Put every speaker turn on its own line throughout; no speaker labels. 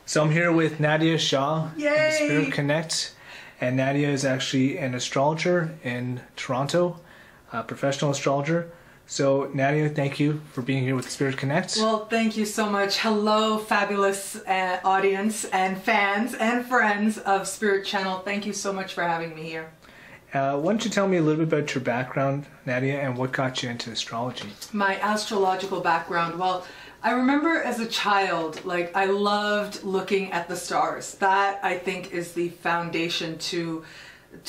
So I'm here with Nadiya Shah,
Yay!
Spirit Connect, and Nadiya is actually an astrologer in Toronto, a professional astrologer. So Nadiya, thank you for being here with Spirit Connect.
Well, thank you so much. Hello, fabulous audience and fans and friends of Spirit Channel. Thank you so much for having me here.
Why don't you tell me a little bit about your background, Nadiya, and what got you into astrology?
My astrological background. Well, I remember as a child, I loved looking at the stars. That, I think, is the foundation to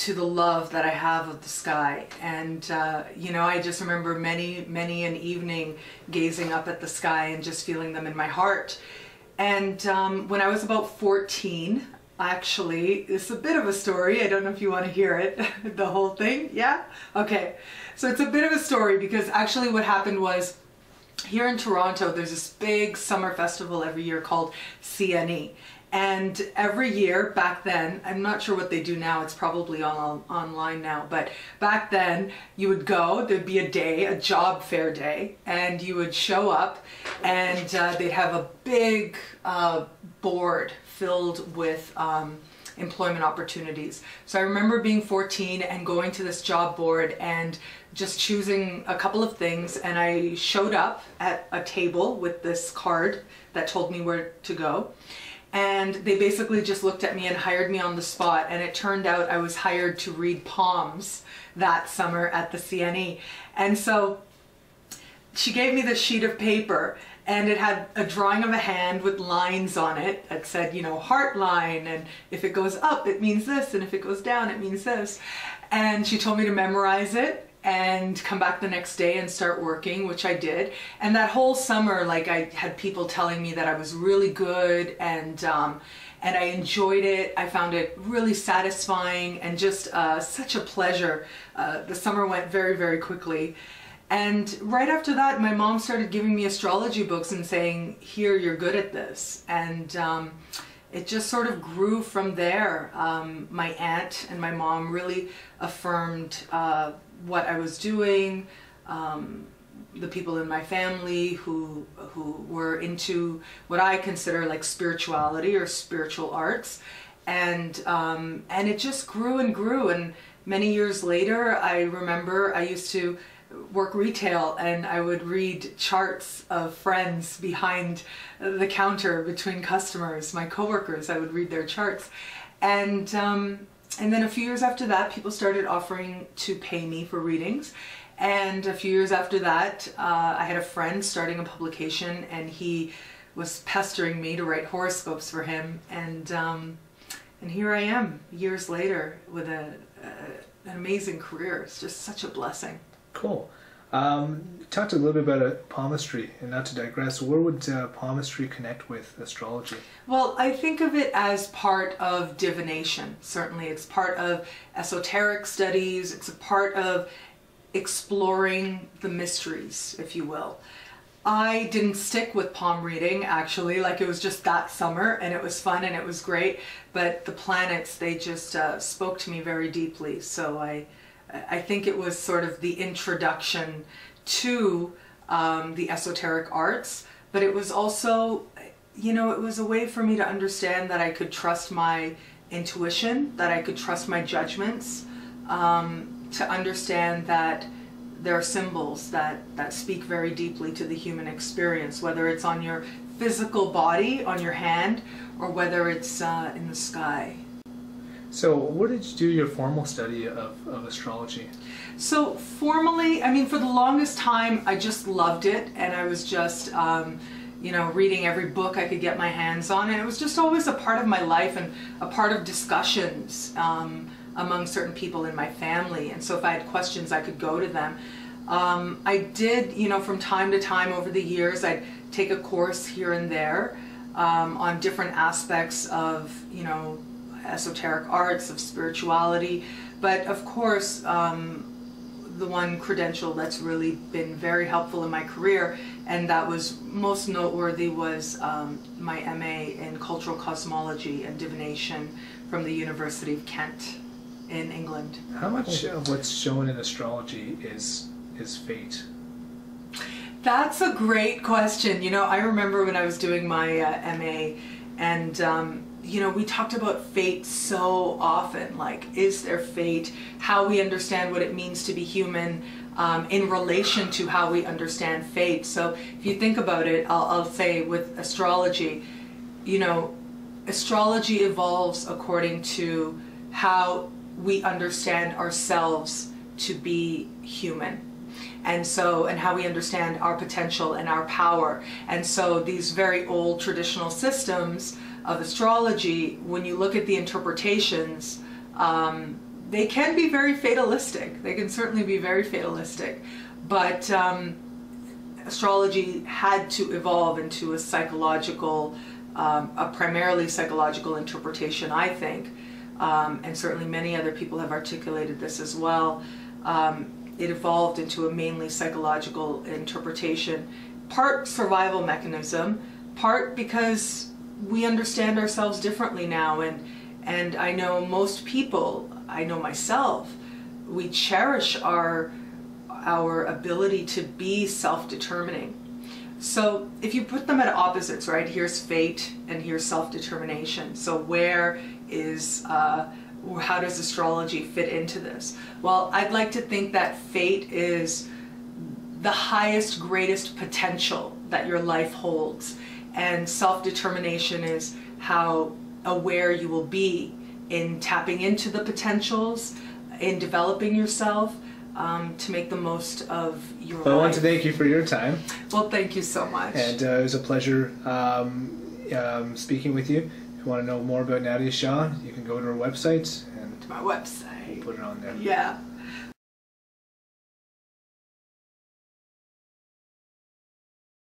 the love that I have of the sky. And, I just remember many an evening gazing up at the sky and just feeling them in my heart. And when I was about 14, actually, it's a bit of a story. I don't know if you want to hear it, the whole thing. Yeah? Okay. So it's a bit of a story because actually what happened was, here in Toronto, there's this big summer festival every year called CNE. And every year, back then, I'm not sure what they do now, it's probably all online now, but back then you would go, there'd be a day, a job fair day, and you would show up and they'd have a big board filled with employment opportunities. So I remember being 14 and going to this job board and just choosing a couple of things, and I showed up at a table with this card that told me where to go. And they basically just looked at me and hired me on the spot, and it turned out I was hired to read palms that summer at the CNE. And so she gave me this sheet of paper, and it had a drawing of a hand with lines on it that said, heart line, and if it goes up it means this, and if it goes down it means this. And she told me to memorize it and come back the next day and start working, which I did. And that whole summer, I had people telling me that I was really good, and I enjoyed it. I found it really satisfying and just such a pleasure. The summer went very, very quickly. And right after that, my mom started giving me astrology books and saying, here, you're good at this. And it just sort of grew from there. My aunt and my mom really affirmed what I was doing. The people in my family who were into what I consider like spirituality or spiritual arts, and it just grew and grew. And many years later, I remember I used to work retail, and I would read charts of friends behind the counter between customers, my coworkers. I would read their charts, and then a few years after that, people started offering to pay me for readings. And a few years after that, I had a friend starting a publication, and he was pestering me to write horoscopes for him. And here I am, years later, with an amazing career. It's just such a blessing.
Cool. Talked a little bit about palmistry, and not to digress, where would palmistry connect with astrology?
Well, I think of it as part of divination. Certainly, it's part of esoteric studies. It's a part of exploring the mysteries, if you will. I didn't stick with palm reading, actually. It was just that summer, and it was fun and it was great. But the planets, they just spoke to me very deeply. So I think it was sort of the introduction to the esoteric arts, but it was also, it was a way for me to understand that I could trust my intuition, that I could trust my judgments, to understand that there are symbols that speak very deeply to the human experience, whether it's on your physical body, on your hand, or whether it's in the sky.
So where did you do your formal study of astrology?
So formally, for the longest time, I just loved it, and I was just, reading every book I could get my hands on, and it was just always a part of my life and a part of discussions among certain people in my family. And so if I had questions, I could go to them. I did, from time to time over the years, I'd take a course here and there on different aspects of, esoteric arts, of spirituality. But of course, the one credential that's really been very helpful in my career, and that was most noteworthy, was my MA in cultural cosmology and divination from the University of Kent in England.
How much of what's shown in astrology is fate?
That's a great question. I remember when I was doing my MA, And you know, we talked about fate so often, like, is there fate? How we understand what it means to be human in relation to how we understand fate. So if you think about it, I'll say with astrology, you know, astrology evolves according to how we understand ourselves to be human. And so, and how we understand our potential and our power. And so these very old traditional systems of astrology, when you look at the interpretations, they can be very fatalistic. They can certainly be very fatalistic. But astrology had to evolve into a psychological, a primarily psychological interpretation, I think. And certainly many other people have articulated this as well. It evolved into a mainly psychological interpretation, part survival mechanism, part because we understand ourselves differently now. And I know most people, I know myself, we cherish our ability to be self-determining. So if you put them at opposites, right, here's fate and here's self-determination. So where is, how does astrology fit into this? Well, I'd like to think that fate is the highest, greatest potential that your life holds. And self-determination is how aware you will be in tapping into the potentials, in developing yourself, to make the most of your life.
I want to thank you for your time.
Well, thank you so much.
And it was a pleasure speaking with you. If you want to know more about Nadiya Shah, you can go to her website and
my website.
we'll put it on there.
Yeah.